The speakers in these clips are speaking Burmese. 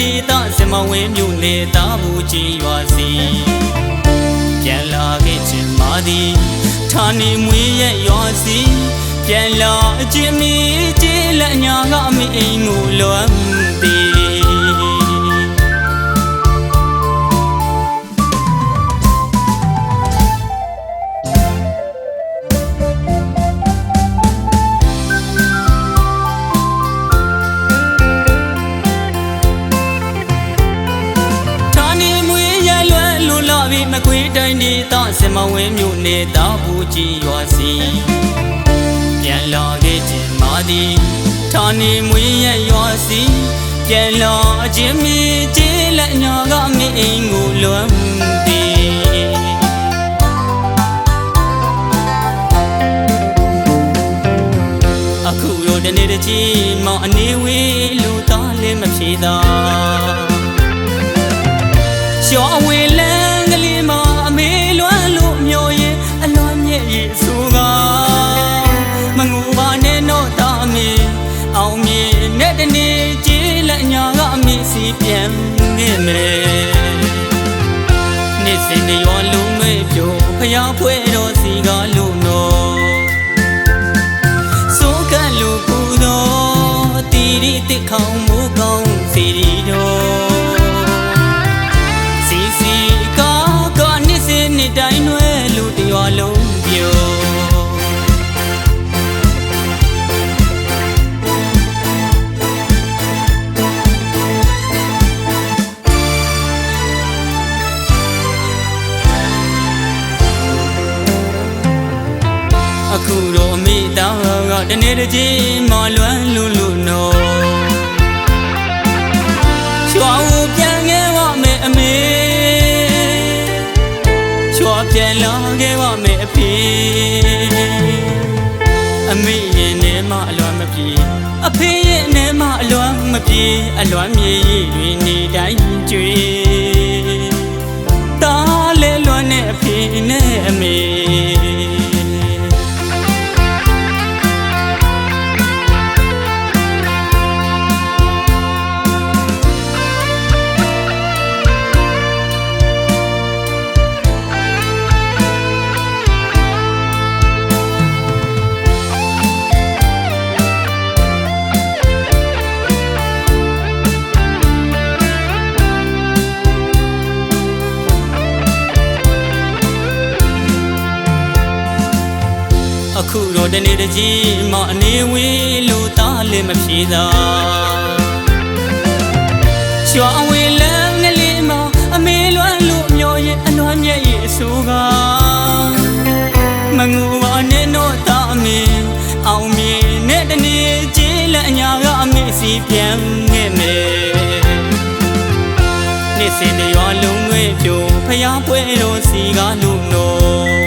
ဒေသစမဝင်းမြို့လေသားဘူးကြီးရွာစီပြန်လာခဲ့ခြင်းမာသည်ဌာနေမွေရဲ့ရွာစီပြန်လာခြင်းမီကျေးလက်ညာကအမိအိမ်ကိုလွမ်းသည်မကွေးတိုင်းဒေသစမဝင်းမြို့နေသားဘူးကြီးရွာစီပြန်လာခဲ့ခြင်းမာသည်ဌာနေမွေရဲ့ရွာစီပြန်လာခြင်းမီကျေးလက်ညာကမိအိမ်ကိုလွမ်းသည်အခုတော့တနေ့တည်းမောင်အနေဝေးလူသားလည်းမဖြေသာရှောင်းဝေးလဲအမေလွမ်းလို့မျိုးရင်အလွမ်းမြဲ့ရဆိုကမငူပါနဲ့တော့တာအမေအောင်မြင်နဲ့တနေ့ကျေးလက်ညာကအမေစီပြန်နေမယ်နေ့စဉ်နေရောလုံးမဲပြိုဖျားဖွဲတော်စီကလို့နော်စိုးကလူကူတော်တီရီတစ်ခေါင်မိုးကောင်းစီရီတော်နေ့တိုင်းွယ်လူတရွာလုံးပြောအခုတော့အမိသားကတနေ့တည်းမလွမ်းလို့နော်ရွာကိုပြန်ခဲ့ပါမယ်အမေပြန်လာခဲ့ပါမယ်အဖေအမေရဲ့နေမအလွမ်းမပြေအဖေရဲ့နေမအလွမ်းမပြေအလွမ်းမြေတွေနေတိုင်းကြွေတားလဲလွမ်းနဲ့အဖေနဲ့အမေအခုတော့တနေ့တည်းမအနေဝေးလို့သားလည်းမဖြေသာရွာဝေးလမ်းငလေးမအမေလွမ်းလို့မျိုးရဲ့အလွမ်းမြဲ့ရဲ့အဆိုကမငူပါနဲ့တော့သားအမေအောင်မြင်နဲ့တနေ့ကျေးလက်ညာကအမေစီပြန်ခဲ့မယ်နေ့စဉ်နေရွာလုံးဝဲပြိုဖျားပွဲတော်စီကလို့နော်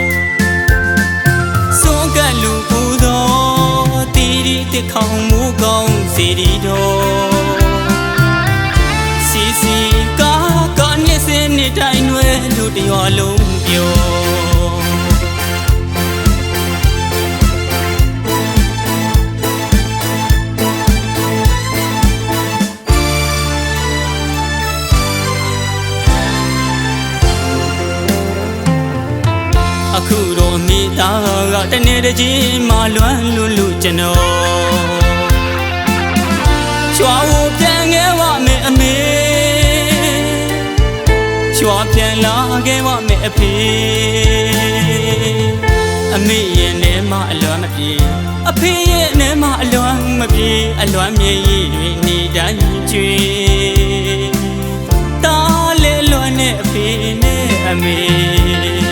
လူကူတော်တီရီတစ်ခေါင်မိုးကောင်းစီရီတော်စီကာနေစင်းနေတိုင်းွယ်လူတရွာလုံးပြောအခုတော့မိသားကတနေ့တည်းမလွမ်းလို့ကျွန်တော်ရွာကိုပြန်ခဲ့ပါမယ်အမေရွာပြန်လာခဲ့ပါမယ်အဖေအမေရဲ့နေမအလွမ်းမပြေအဖေရဲ့နေမအလွမ်းမပြေအလွမ်းမြေကြီးတွေနေတိုင်းကြွေတားလဲလွမ်းနဲ့အဖေနဲ့အမေ